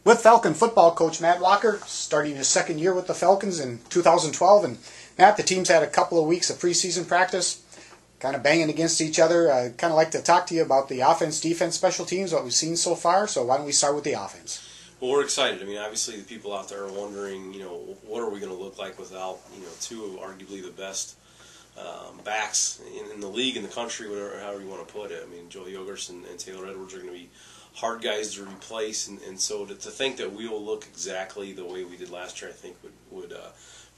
with Falcon football coach Matt Walker, starting his second year with the Falcons in 2012. And Matt, the team's had a couple of weeks of preseason practice, kind of banging against each other. I'd kind of like to talk to you about the offense, defense, special teams, what we've seen so far. So why don't we start with the offense? Well, we're excited. I mean, obviously the people out there are wondering, what are we going to look like without, two of arguably the best backs in the league, in the country, whatever, however you want to put it. I mean, Joe Yogurts and Taylor Edwards are going to be hard guys to replace, and so to think that we will look exactly the way we did last year, I think would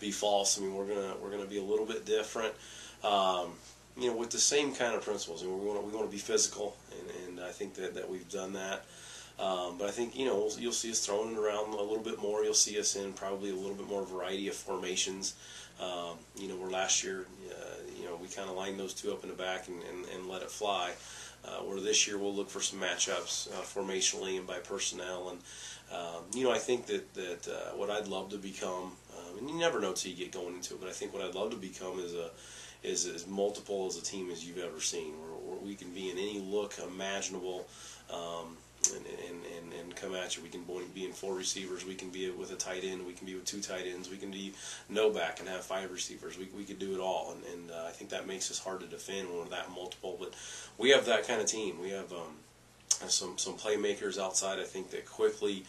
be false. I mean, we're gonna be a little bit different, with the same kind of principles. And we want to be physical, and I think that we've done that. But I think you'll see us throwing it around a little bit more. You'll see us in probably a little bit more variety of formations. Where last year, we kind of lined those two up in the back and let it fly. Where this year we'll look for some matchups formationally and by personnel, and I think that what I'd love to become, and you never know till you get going into it, but I think what I'd love to become is as multiple as a team as you've ever seen, where we can be in any look imaginable. And come at you. We can be in 4 receivers. We can be with a tight end. We can be with 2 tight ends. We can be no back and have 5 receivers. We could do it all, and I think that makes us hard to defend when we're that multiple. But we have that kind of team. We have some playmakers outside. I think that quickly,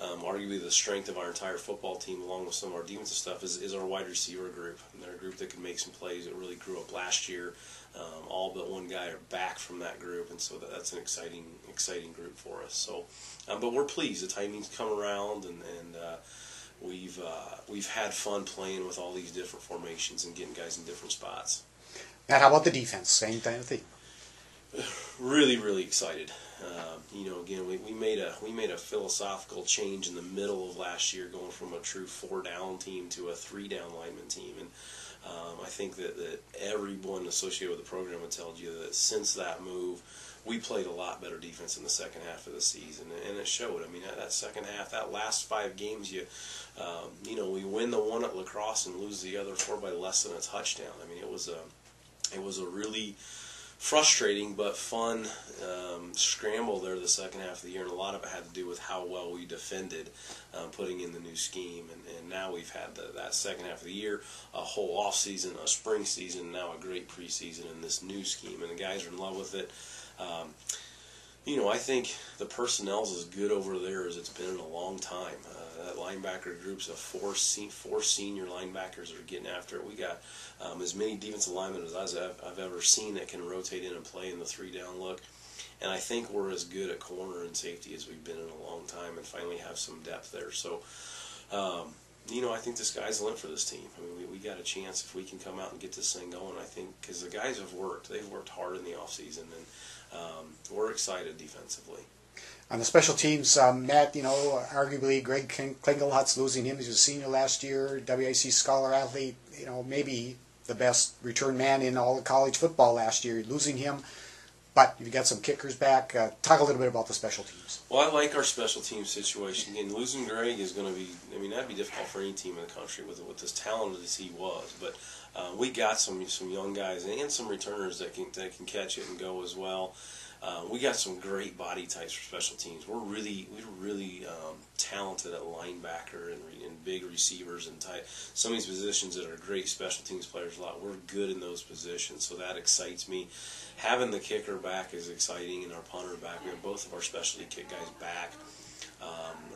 arguably the strength of our entire football team, along with some of our defensive stuff, is our wide receiver group. And they're a group that can make some plays that really grew up last year. All but one guy are back from that group, and so that's an exciting group for us. So, but we're pleased. The timing's come around, and we've had fun playing with all these different formations and getting guys in different spots. Matt, how about the defense? Same kind of thing. Really, really excited. Again, we made a philosophical change in the middle of last year, going from a true 4-down team to a 3-down lineman team, and I think that everyone associated with the program would tell you that since that move, we played a lot better defense in the second half of the season, and it showed. I mean, that second half, that last 5 games, we win the one at La Crosse and lose the other 4 by less than a touchdown. I mean, it was a really frustrating but fun scramble there the second half of the year, and a lot of it had to do with how well we defended, putting in the new scheme, and now we've had that second half of the year, a whole off season, a spring season, now a great preseason in this new scheme, and the guys are in love with it. I think the personnel's as good over there as it's been in a long time. That linebacker group's of 4 senior linebackers that are getting after it. We got as many defensive linemen as I've ever seen that can rotate in and play in the 3-down look. And I think we're as good at corner and safety as we've been in a long time, and finally have some depth there. So, I think the sky's the limit for this team. I mean, we got a chance if we can come out and get this thing going, I think, because the guys have worked. They've worked hard in the offseason, and we're excited defensively. On the special teams, Matt, arguably Greg Klingelhutz, losing him as a senior last year, WIAC scholar athlete, maybe the best return man in all of college football last year, losing him. But you've got some kickers back. Talk a little bit about the special teams. Well, I like our special team situation. Again, losing Greg is going to be, that'd be difficult for any team in the country with as talented as he was. But we got some young guys and some returners that can catch it and go as well. We got some great body types for special teams. We're really talented at linebacker and big receivers and some of these positions that are great special teams players. We're good in those positions, so that excites me. Having the kicker back is exciting, and our punter back. We have both of our specialty kick guys back.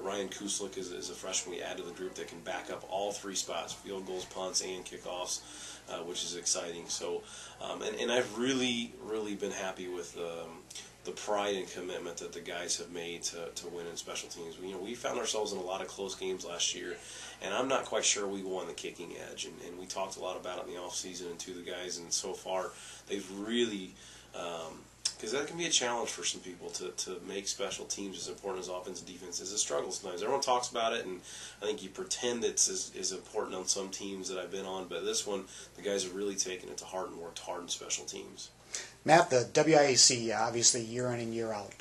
Ryan Kuslik is a freshman we add to the group that can back up all 3 spots: field goals, punts, and kickoffs, which is exciting. So, and I've really been happy with the pride and commitment that the guys have made to win in special teams. We found ourselves in a lot of close games last year, and I'm not quite sure we won the kicking edge. And we talked a lot about it in the off season and to the guys, and so far they've really. Because that can be a challenge for some people to make special teams as important as offense and defense. It's a struggle sometimes. Everyone talks about it, and I think you pretend it's as important on some teams that I've been on. But this one, the guys have really taken it to heart and worked hard in special teams. Matt, the WIAC, obviously year in and year out,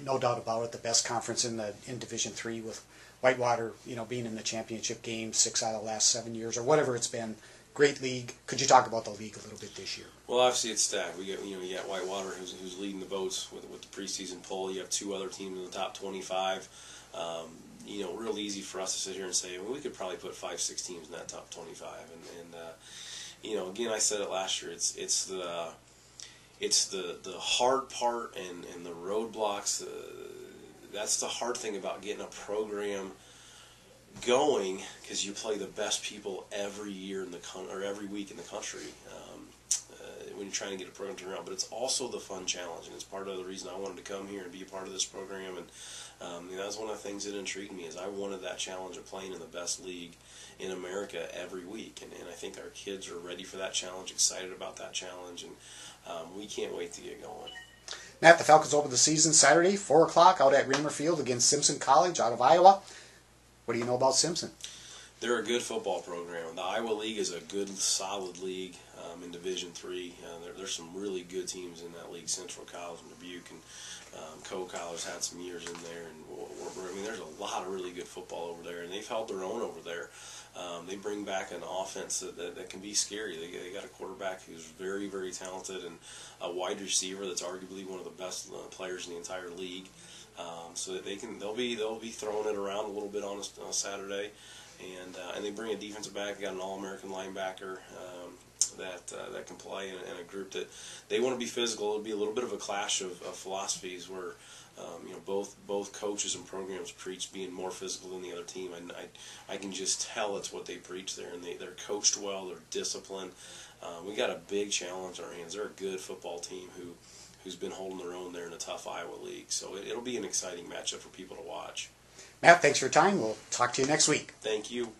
no doubt about it, the best conference in Division III, with Whitewater, being in the championship game 6 out of the last 7 years or whatever it's been. Great league. Could you talk about the league a little bit this year? Well, obviously it's stacked. We got you got Whitewater who's leading the votes with the preseason poll. You have 2 other teams in the top 25. real easy for us to sit here and say, well, we could probably put 5-6 teams in that top 25. Again, I said it last year. It's the hard part and the roadblocks. That's the hard thing about getting a program going, because you play the best people every year or every week in the country when you're trying to get a program turned around. But it's also the fun challenge, and it's part of the reason I wanted to come here and be a part of this program. And that was one of the things that intrigued me, is I wanted that challenge of playing in the best league in America every week. And I think our kids are ready for that challenge, excited about that challenge, and we can't wait to get going. Matt, the Falcons open the season Saturday, 4 o'clock, out at Raymer Field against Simpson College out of Iowa. What do you know about Simpson? They're a good football program. The Iowa League is a good, solid league in Division III. There's some really good teams in that league. Central College and Dubuque and Co-College had some years in there. And there's a lot of really good football over there, and they've held their own over there. They bring back an offense that can be scary. They got a quarterback who's very, very talented, and a wide receiver that's arguably one of the best players in the entire league. So that they'll be throwing it around a little bit on a Saturday, and they bring a defensive back. They got an All-American linebacker that can play in a group that they want to be physical. It'll be a little bit of a clash of philosophies where both coaches and programs preach being more physical than the other team. I can just tell it's what they preach there, and they're coached well. They're disciplined. We got a big challenge on our hands. They're a good football team who's been holding their own there in a tough Iowa league. So it'll be an exciting matchup for people to watch. Matt, thanks for your time. We'll talk to you next week. Thank you.